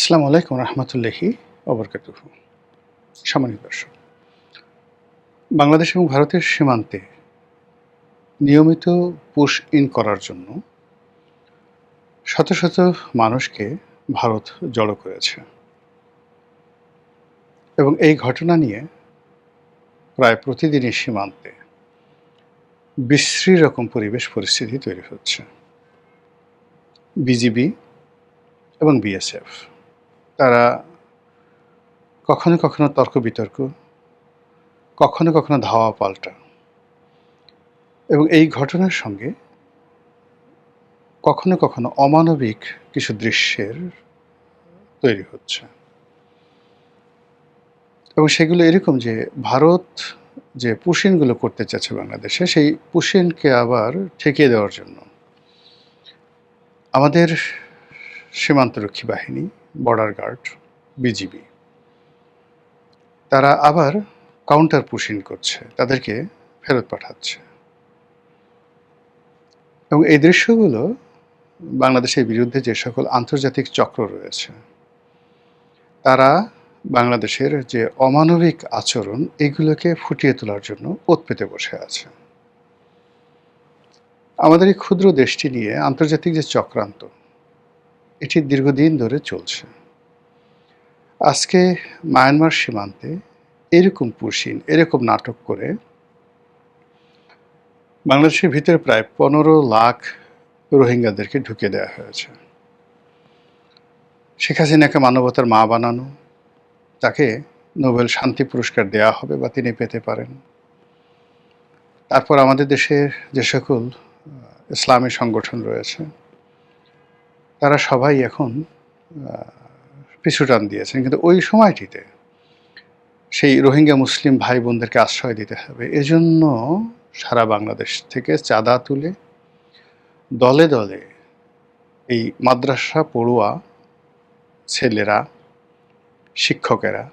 আসসালামু আলাইকুম রহমতুল্লাহি ওবরকাতুহু। সম্মানিত দর্শক, বাংলাদেশ এবং ভারতের সীমান্তে নিয়মিত পুশ ইন করার জন্য শত শত মানুষকে ভারত জড়ো করেছে এবং এই ঘটনা নিয়ে প্রায় প্রতিদিনই সীমান্তে বিশ্রী রকম পরিবেশ পরিস্থিতি তৈরি হচ্ছে। বিজিবি এবং বিএসএফ তারা কখনো কখনো তর্ক বিতর্ক, কখনো কখনো ধাওয়া পাল্টা এবং এই ঘটনার সঙ্গে কখনো কখনো অমানবিক কিছু দৃশ্যের তৈরি হচ্ছে এবং সেগুলো এরকম যে ভারত যে পুশিনগুলো করতে চাচ্ছে বাংলাদেশে, সেই পুশিনকে আবার ঠেকিয়ে দেওয়ার জন্য আমাদের সীমান্তরক্ষী বাহিনী, বর্ডার গার্ড, বিজিবি তারা আবার কাউন্টার পুশিন করছে, তাদেরকে ফেরত পাঠাচ্ছে এবং এই দৃশ্যগুলো বাংলাদেশের বিরুদ্ধে যে সকল আন্তর্জাতিক চক্র রয়েছে তারা বাংলাদেশের যে অমানবিক আচরণ এগুলোকে ফুটিয়ে তোলার জন্য ওত পেতে বসে আছে। আমাদের এই ক্ষুদ্র দেশটি নিয়ে আন্তর্জাতিক যে চক্রান্ত, এটি দীর্ঘদিন ধরে চলছে। আজকে মায়ানমার সীমান্তে এরকম পুশিন, এরকম নাটক করে বাংলাদেশের ভিতরে প্রায় 15 লাখ রোহিঙ্গাদেরকে ঢুকিয়ে দেওয়া হয়েছে। শেখ হাসিনাকে মানবতার মা বানানো, তাকে নোবেল শান্তি পুরস্কার দেওয়া হবে বা তিনি পেতে পারেন। তারপর আমাদের দেশের যে সকল ইসলামী সংগঠন রয়েছে তারা সবাই এখন পিছু টান দিয়েছেন, কিন্তু ওই সময়টিতে সেই রোহিঙ্গা মুসলিম ভাই বোনদেরকে আশ্রয় দিতে হবে, এজন্য সারা বাংলাদেশ থেকে চাঁদা তুলে দলে দলে এই মাদ্রাসা পড়ুয়া ছেলেরা, শিক্ষকেরা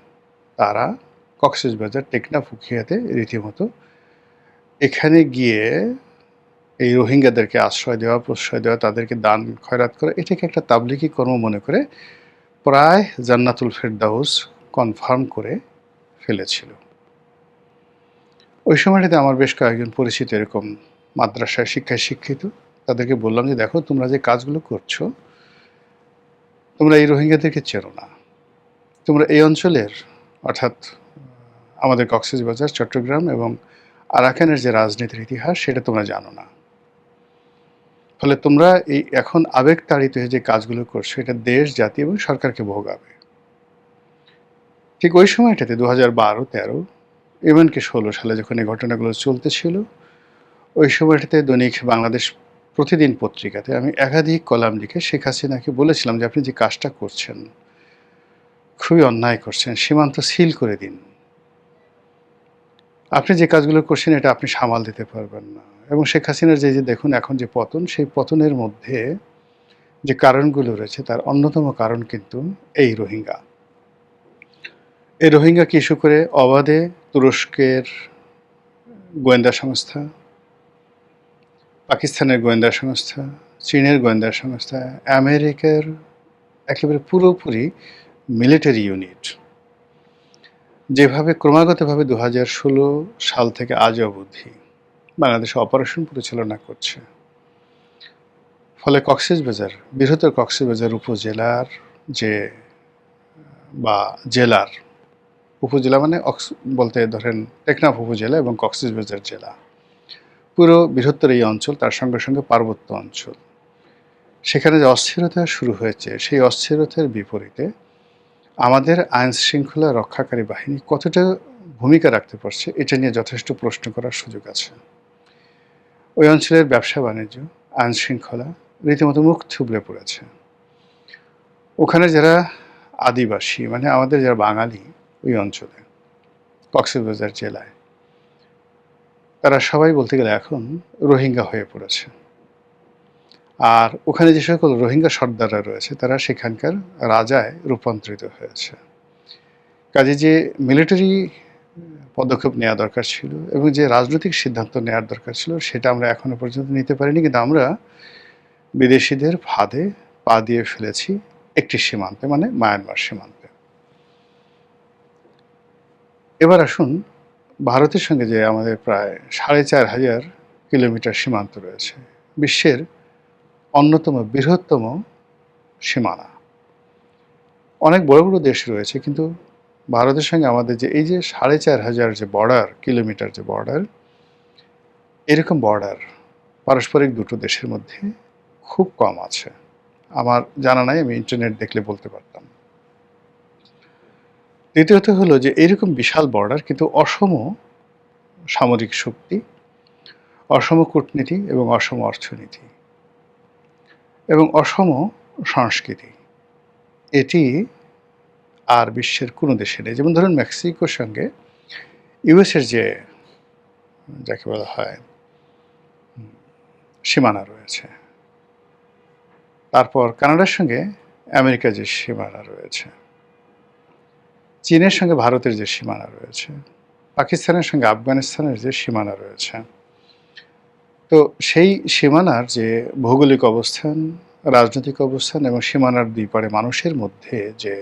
তারা কক্সবাজার, টেকনাফ, উখিয়াতে রীতিমতো এখানে গিয়ে এই রোহিঙ্গাদেরকে আশ্রয় দেওয়া, প্রশ্রয় দেওয়া, তাদেরকে দান খয়রাত করা, এটাকে একটা তাবলিগি কর্ম মনে করে প্রায় জান্নাতুল ফেরদাউস কনফার্ম করে ফেলেছিল। ওই সময়টাতে আমার বেশ কয়েকজন পরিচিত এরকম মাদ্রাসায় শিক্ষায় শিক্ষিত, তাদেরকে বললাম যে দেখো, তোমরা যে কাজগুলো করছো, তোমরা এই রোহিঙ্গাদেরকে চেনো না, তোমরা এই অঞ্চলের অর্থাৎ আমাদের কক্সবাজার, চট্টগ্রাম এবং আরাকানের যে রাজনীতির ইতিহাস সেটা তোমরা জানো না। ফলে তোমরা এই এখন আবেগতাড়িত হয়ে যে কাজগুলো করছো এটা দেশ, জাতি এবং সরকারকে ভোগাবে। ঠিক ওই সময়টাতে 2012-13 এমনকি 16 সালে যখন এই ঘটনাগুলো চলতেছিল, ওই সময়টাতে দৈনিক বাংলাদেশ প্রতিদিন পত্রিকাতে আমি একাধিক কলাম লিখে শেখ হাসিনাকে বলেছিলাম যে আপনি যে কাজটা করছেন খুবই অন্যায় করছেন, সীমান্ত সিল করে দিন। আপনি যে কাজগুলো করছেন এটা আপনি সামাল দিতে পারবেন না। এবং শেখ হাসিনার যে দেখুন এখন যে পতন, সেই পতনের মধ্যে যে কারণগুলো রয়েছে তার অন্যতম কারণ কিন্তু এই রোহিঙ্গা। এই রোহিঙ্গাকে ইস্যু করে অবাধে তুরস্কের গোয়েন্দা সংস্থা, পাকিস্তানের গোয়েন্দা সংস্থা, চীনের গোয়েন্দা সংস্থা, আমেরিকার একেবারে পুরোপুরি মিলিটারি ইউনিট যেভাবে ক্রমাগতভাবে 2016 সাল থেকে আজ অবধি বাংলাদেশে অপারেশন পরিচালনা করছে, ফলে কক্সবাজার, বৃহত্তর কক্সবাজার উপজেলার যে বা জেলার, উপজেলা মানে বলতে ধরেন টেকনাফ উপজেলা এবং কক্সবাজার জেলা, পুরো বৃহত্তর এই অঞ্চল, তার সঙ্গে সঙ্গে পার্বত্য অঞ্চল, সেখানে যে অস্থিরতা শুরু হয়েছে, সেই অস্থিরতার বিপরীতে আমাদের আইন শৃঙ্খলা রক্ষাকারী বাহিনী কতটা ভূমিকা রাখতে পারছে এটা নিয়ে যথেষ্ট প্রশ্ন করার সুযোগ আছে। ওই অঞ্চলের ব্যবসা বাণিজ্য, আইন শৃঙ্খলা রীতিমতো মুখ থুবড়ে পড়েছে। ওখানে যারা আদিবাসী মানে আমাদের যারা বাঙালি ওই অঞ্চলে কক্সবাজার জেলায়, তারা সবাই বলতে গেলে এখন রোহিঙ্গা হয়ে পড়েছে। আর ওখানে যে সকল রোহিঙ্গা সর্দাররা রয়েছে তারা সেখানকার রাজায় রূপান্তরিত হয়েছে। কাজে যে মিলিটারি পদক্ষেপ নেওয়া দরকার ছিল এবং যে রাজনৈতিক সিদ্ধান্ত নেওয়ার দরকার ছিল সেটা আমরা এখনো পর্যন্ত নিতে পারিনি, কিন্তু আমরা বিদেশিদের ফাঁদে পা দিয়ে ফেলেছি একটি সীমান্তে, মানে মায়ানমার সীমান্তে। এবার আসুন, ভারতের সঙ্গে যে আমাদের প্রায় ৪,৫০০ কিলোমিটার সীমান্ত রয়েছে, বিশ্বের অন্যতম বৃহত্তম সীমানা। অনেক বড় বড় দেশ রয়েছে, কিন্তু ভারতের সঙ্গে আমাদের যে এই যে ৪,৫০০ যে কিলোমিটার যে বর্ডার, এরকম বর্ডার পারস্পরিক দুটো দেশের মধ্যে খুব কম আছে। আমার জানা নাই, আমি ইন্টারনেট দেখলে বলতে পারতাম। দ্বিতীয়ত হলো যে এরকম বিশাল বর্ডার, কিন্তু অসম সামরিক শক্তি, অসম কূটনীতি এবং অসম অর্থনীতি এবং অসম সংস্কৃতি, এটি আর বিশ্বের কোনো দেশে নেই। যেমন ধরুন, মেক্সিকোর সঙ্গে ইউএসের যে যাকে বলা হয় সীমানা রয়েছে, তারপর কানাডার সঙ্গে আমেরিকার যে সীমানা রয়েছে, চীনের সঙ্গে ভারতের যে সীমানা রয়েছে, পাকিস্তানের সঙ্গে আফগানিস্তানের যে সীমানা রয়েছে, তো সেই সীমানার যে ভৌগোলিক অবস্থান, রাজনৈতিক অবস্থান এবং সীমানার দুই পারে মানুষের মধ্যে যে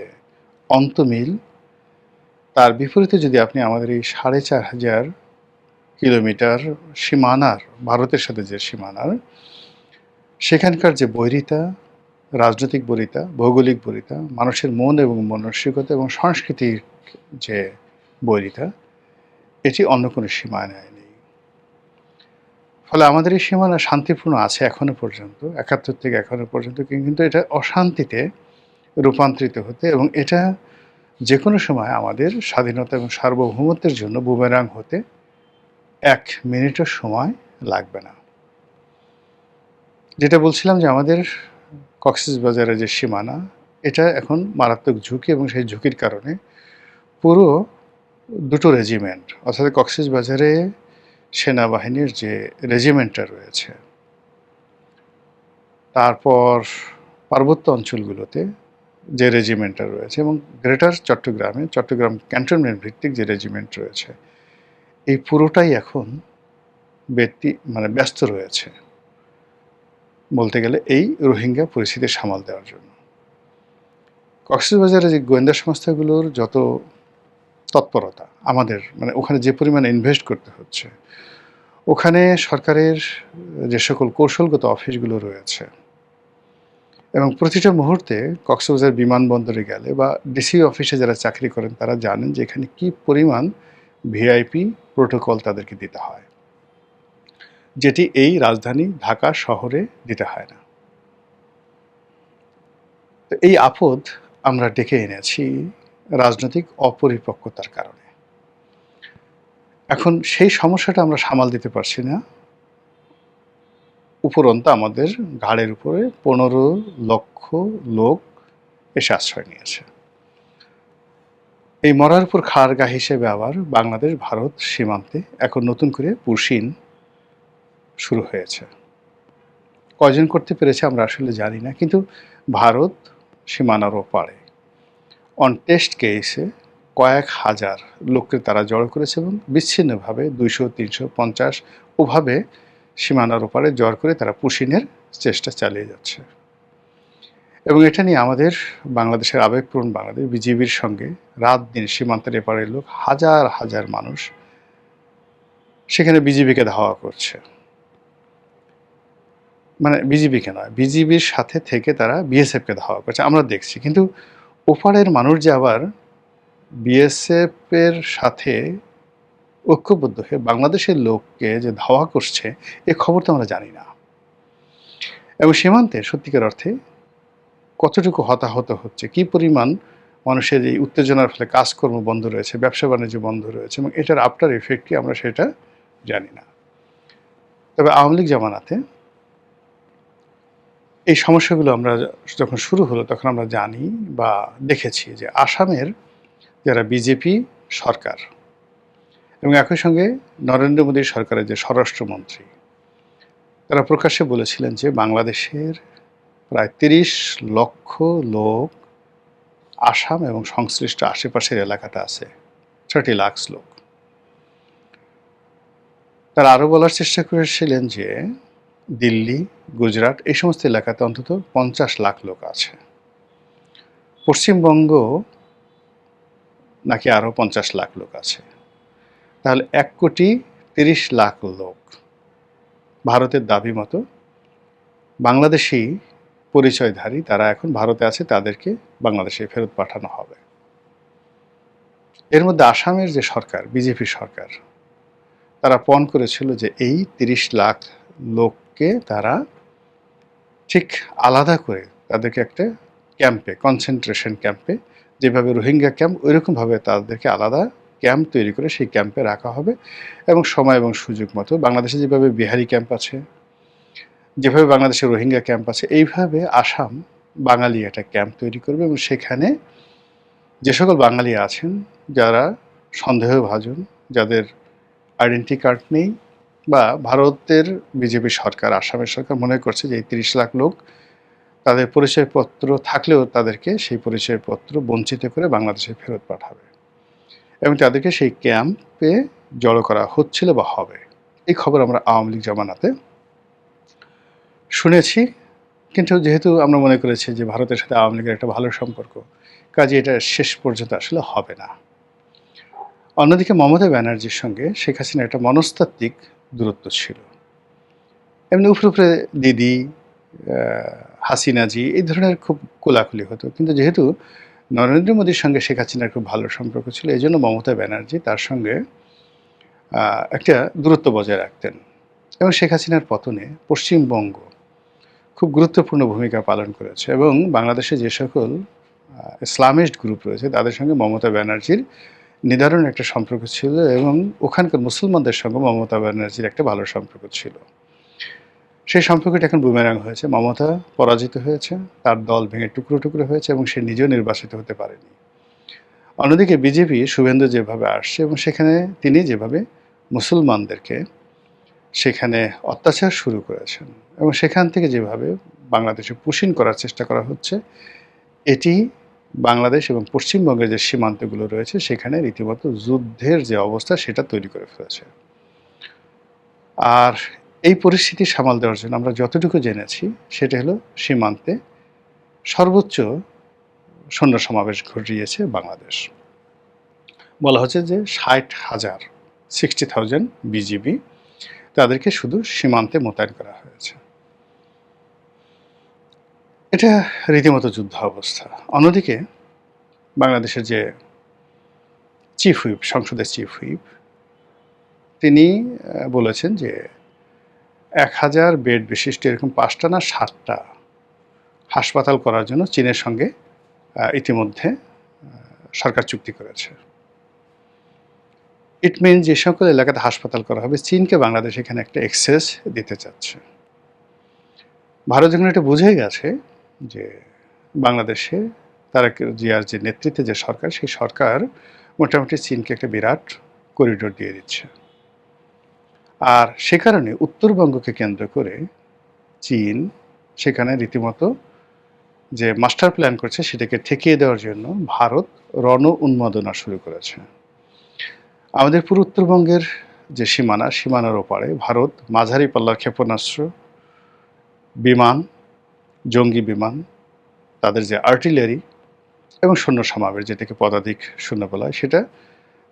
অন্তমিল, তার বিপরীতে যদি আপনি আমাদের এই ৪,৫০০ কিলোমিটার সীমানার, ভারতের সাথে যে সীমানার, সেখানকার যে বৈরিতা, রাজনৈতিক বৈরিতা, ভৌগোলিক বৈরিতা, মানুষের মন এবং মানসিকতা এবং সাংস্কৃতিক যে বৈরিতা, এটি অন্য কোনো সীমানায় নেই। ফলে আমাদের এই সীমানা শান্তিপূর্ণ আছে এখনো পর্যন্ত, ৭১ থেকে এখনো পর্যন্ত, কিন্তু এটা অশান্তিতে রূপান্তরিত হতে এবং এটা যে কোনো সময় আমাদের স্বাধীনতা এবং সার্বভৌমত্বের জন্য বুমেরাং হতে ১ মিনিটের সময় লাগবে না। যেটা বলছিলাম যে আমাদের কক্সবাজারের যে সীমানা, এটা এখন মারাত্মক ঝুঁকি, এবং সেই ঝুঁকির কারণে পুরো দুটো রেজিমেন্ট, অর্থাৎ কক্সবাজারে সেনাবাহিনীর যে রেজিমেন্টটা রয়েছে, তারপর পার্বত্য অঞ্চলগুলোতে যে রেজিমেন্টটা রয়েছে, এবং গ্রেটার চট্টগ্রামে চট্টগ্রাম ক্যান্টনমেন্ট ভিত্তিক যে রেজিমেন্ট রয়েছে, এই পুরোটাই এখন ব্যস্ত রয়েছে বলতে গেলে এই রোহিঙ্গা পরিস্থিতি সামাল দেওয়ার জন্য। কক্সবাজারে যে গোয়েন্দা সংস্থাগুলোর যত তৎপরতা, আমাদের ওখানে যে পরিমাণে ইনভেস্ট করতে হচ্ছে, ওখানে সরকারের যে সকল কৌশলগত অফিসগুলো রয়েছে, এবং প্রতিটা মুহূর্তে কক্সবাজার বিমানবন্দরে গেলে বা ডিসি অফিসে যারা চাকরি করেন, তারা জানেন যে এখানে কি পরিমাণ ভিআইপি প্রোটোকল তাদেরকে দিতে হয়, যেটি এই রাজধানী ঢাকা শহরে দিতে হয় না। তো এই আপদ আমরা ডেকে এনেছি রাজনৈতিক অপরিপক্কতার কারণে। এখন সেই সমস্যাটা আমরা সামাল দিতে পারছি না, উপরন্তু আমাদের ঘাড়ের উপরে ১৫ লক্ষ লোক এসে আশ্রয় নিয়েছে। এই মরার উপর খাড়া গা হিসেবে আবার বাংলাদেশ ভারত সীমান্তে এখন নতুন করে পুশিন শুরু হয়েছে। কয়জন করতে পেরেছে আমরা আসলে জানি না, কিন্তু ভারত সীমানার ওপারে অন টেস্ট কেসে কয়েক হাজার লোককে তারা জড়ো করেছে, এবং বিচ্ছিন্নভাবে ২০০, ৩৫০ ওভাবে সীমানার ওপারে জড় করে তারা পুশিনের চেষ্টা চালিয়ে যাচ্ছে। এবং এটা নিয়ে আমাদের বাংলাদেশের আবেগপ্রবণ বাংলাদেশ বিজিবির সঙ্গে রাত দিন সীমান্তের এপারের লোক, হাজার হাজার মানুষ সেখানে বিজিবিকে ধাওয়া করছে। বিজিবিকে নয়, বিজিবির সাথে থেকে তারা বিএসএফকে ধাওয়া করছে, আমরা দেখছি। কিন্তু ওপারের মানুষ যে আবার বিএসএফের সাথে ঐক্যবদ্ধ হয়ে বাংলাদেশের লোককে যে ধাওয়া করছে, এ খবর তো আমরা জানি না। এবং সীমান্তে সত্যিকার অর্থে কতটুকু হতাহত হচ্ছে, কি পরিমাণ মানুষের এই উত্তেজনার ফলে কাজকর্ম বন্ধ রয়েছে, ব্যবসা বাণিজ্য বন্ধ রয়েছে, এবং এটার আফটার এফেক্ট কি আমরা সেটা জানি না। তবে আওয়ামী লীগ জামানাতে এই সমস্যাগুলো আমরা যখন শুরু হলো, তখন আমরা জানি বা দেখেছি যে আসামের যারা বিজেপি সরকার এবং একই সঙ্গে নরেন্দ্র মোদী সরকারের যে স্বরাষ্ট্রমন্ত্রী, তারা প্রকাশ্যে বলেছিলেন যে বাংলাদেশের প্রায় ৩০ লক্ষ লোক আসাম এবং সংশ্লিষ্ট আশেপাশের এলাকাতে আছে, 30 লাখ লোক। তারা আরও বলার চেষ্টা করেছিলেন যে দিল্লি, গুজরাট এই সমস্ত এলাকাতে অন্তত 50 লাখ লোক আছে। পশ্চিমবঙ্গ নাকি আরও 50 লাখ লোক আছে, তাহলে 1,30,00,000 লোক ভারতের দাবি মতো বাংলাদেশি পরিচয়ধারী, তারা এখন ভারতে আছে, তাদেরকে বাংলাদেশে ফেরত পাঠানো হবে। এর মধ্যে আসামের যে সরকার, বিজেপি সরকার, তারা পণ করেছিল যে এই 30 লাখ লোককে তারা ঠিক আলাদা করে তাদেরকে একটা ক্যাম্পে, কনসেন্ট্রেশন ক্যাম্পে, যেভাবে রোহিঙ্গা ক্যাম্প, ওইরকমভাবে তাদেরকে আলাদা ক্যাম্প তৈরি করে সেই ক্যাম্পে রাখা হবে এবং সময় এবং সুযোগ মতো বাংলাদেশে যেভাবে বিহারি ক্যাম্প আছে, যেভাবে বাংলাদেশে রোহিঙ্গা ক্যাম্প আছে, এইভাবে আসাম বাঙালি একটা ক্যাম্প তৈরি করবে এবং সেখানে যে সকল বাঙালি আছেন যারা সন্দেহভাজন, যাদের আইডেন্টি কার্ড নেই, বা ভারতের বিজেপি সরকার, আসামের সরকার মনে করছে যে এই 30 লাখ লোক তাদের পরিচয়পত্র থাকলেও তাদেরকে সেই পরিচয়পত্র বঞ্চিত করে বাংলাদেশে ফেরত পাঠাবে এবং তাদেরকে সেই ক্যাম্পে জড়ো করা হচ্ছিল বা হবে। এই খবর আমরা আওয়ামী লীগ জামানাতে শুনেছি, কিন্তু যেহেতু আমরা মনে করেছি যে ভারতের সাথে আওয়ামী লীগের একটা ভালো সম্পর্ক, কাজে এটা শেষ পর্যন্ত আসলে হবে না। অন্যদিকে মমতা ব্যানার্জির সঙ্গে শেখ হাসিনার একটা মনস্তাত্ত্বিক দূরত্ব ছিল। এমনি উপরে উপরে দিদি, হাসিনাজি, এই ধরনের খুব কোলাকুলি হতো, কিন্তু যেহেতু নরেন্দ্র মোদীর সঙ্গে শেখ হাসিনার খুব ভালো সম্পর্ক ছিল, এই জন্য মমতা ব্যানার্জি তার সঙ্গে একটা দূরত্ব বজায় রাখতেন এবং শেখ হাসিনার পতনে পশ্চিমবঙ্গ খুব গুরুত্বপূর্ণ ভূমিকা পালন করেছে এবং বাংলাদেশে যে সকল ইসলামিস্ট গ্রুপ রয়েছে তাদের সঙ্গে মমতা ব্যানার্জির নিদারুণ একটা সম্পর্ক ছিল এবং ওখানকার মুসলমানদের সঙ্গে মমতা ব্যানার্জির একটা ভালো সম্পর্ক ছিল। সেই সম্পর্কটা এখন বুমেরাং হয়েছে, মমতা পরাজিত হয়েছে, তার দল ভেঙে টুকরো টুকরো হয়েছে এবং সে নিজেও নির্বাচিত হতে পারেনি। অন্যদিকে বিজেপি, শুভেন্দু যেভাবে আসছে এবং সেখানে তিনি যেভাবে মুসলমানদেরকে সেখানে অত্যাচার শুরু করেছেন এবং সেখান থেকে যেভাবে বাংলাদেশে পুশিন করার চেষ্টা করা হচ্ছে, এটি বাংলাদেশ এবং পশ্চিমবঙ্গের যে সীমান্তগুলো রয়েছে সেখানে রীতিমতো যুদ্ধের যে অবস্থা সেটা তৈরি করে ফেলেছে। আর এই পরিস্থিতি সামাল দেওয়ার জন্য আমরা যতটুকু জেনেছি সেটা হলো সীমান্তে সর্বোচ্চ সৈন্য সমাবেশ ঘটিয়েছে বাংলাদেশ। বলা হচ্ছে যে 60,000 বিজিবি তাদেরকে শুধু সীমান্তে মোতায়েন করা হয়েছে। এটা রীতিমতো যুদ্ধ অবস্থা। অন্যদিকে বাংলাদেশের যে চিফ হুইপ, সংসদের চিফ হুইপ, তিনি বলেছেন যে 1000 বেড বিশিষ্ট এরকম 5টা না 7টা হাসপাতাল করার জন্য চীনের সঙ্গে ইতিমধ্যে সরকার চুক্তি করেছে। ইট মিন যে সকল এলাকাতে হাসপাতাল করা হবে, চীনকে বাংলাদেশ এখানে একটা এক্সেস দিতে চাচ্ছে। ভারত যখন এটা বুঝে গেছে যে বাংলাদেশে তারেক জিয়ার যে নেতৃত্বে যে সরকার, সেই সরকার মোটামুটি চীনকে একটা বিরাট করিডোর দিয়ে দিচ্ছে, আর সে কারণে উত্তরবঙ্গকে কেন্দ্র করে চীন সেখানে রীতিমতো যে মাস্টার প্ল্যান করছে সেটাকে ঠেকিয়ে দেওয়ার জন্য ভারত রণ উন্মাদনা শুরু করেছে। আমাদের পুরো উত্তরবঙ্গের যে সীমানার ওপারে ভারত মাঝারি পাল্লার ক্ষেপণাস্ত্র, বিমান, জঙ্গি বিমান, তাদের যে আর্টিলারি এবং সৈন্য সমাবেশ, যেটাকে পদাতিক সৈন্য বলা হয়, সেটা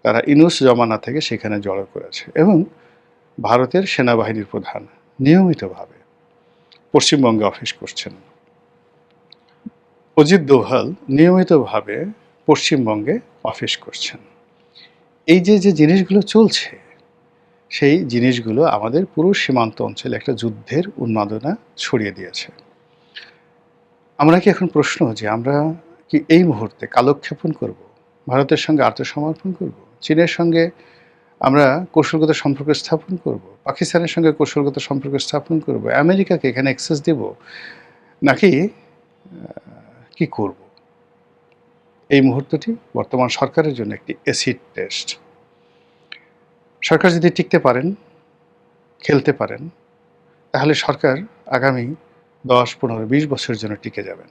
তারা ইউনূস জমানা থেকে সেখানে জড়ো করেছে এবং ভারতের সেনাবাহিনীর প্রধান নিয়মিতভাবে পশ্চিমবঙ্গে অফিস করছেন। অজিত দোভাল নিয়মিতভাবে পশ্চিমবঙ্গে অফিস করছেন। এই যে যে জিনিসগুলো চলছে, সেই জিনিসগুলো আমাদের পুরো সীমান্ত অঞ্চলে একটা যুদ্ধের উন্মাদনা ছড়িয়ে দিয়েছে। আমরা কি এখন প্রশ্ন যে আমরা কি এই মুহূর্তে কালক্ষেপণ করব, ভারতের সঙ্গে আত্মসমর্পণ করব, চীনের সঙ্গে আমরা কৌশলগত সম্পর্ক স্থাপন করব, পাকিস্তানের সঙ্গে কৌশলগত সম্পর্ক স্থাপন করব, আমেরিকাকে এখানে অ্যাক্সেস দেব, নাকি কি করব? এই মুহূর্তটি বর্তমান সরকারের জন্য একটি অ্যাসিড টেস্ট। সরকার যদি টিকতে পারেন, খেলতে পারেন, তাহলে সরকার আগামী 10, 15, 20 বছরের জন্য টিকে যাবেন।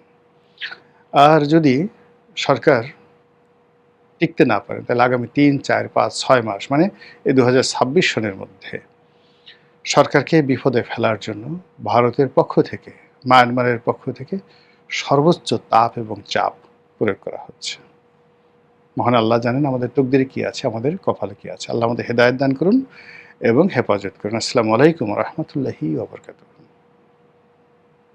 আর যদি সরকার টিকতে না পারেন, তাহলে আগামী 3, 4, 5, 6 মাস, মানে এই 2026 সনের মধ্যে সরকারকে বিপদে ফেলার জন্য ভারতের পক্ষ থেকে, মায়ানমারের পক্ষ থেকে সর্বোচ্চ তাপ এবং চাপ প্রয়োগ করা হচ্ছে। মহান আল্লাহ জানেন আমাদের তকদিরে কী আছে, আমাদের কপালে কী আছে। আল্লাহ আমাদের হেদায়েত দান করুন এবং হেফাজত করুন। আসসালামু আলাইকুম ওয়া রাহমাতুল্লাহি ওয়া বারাকাতুহু।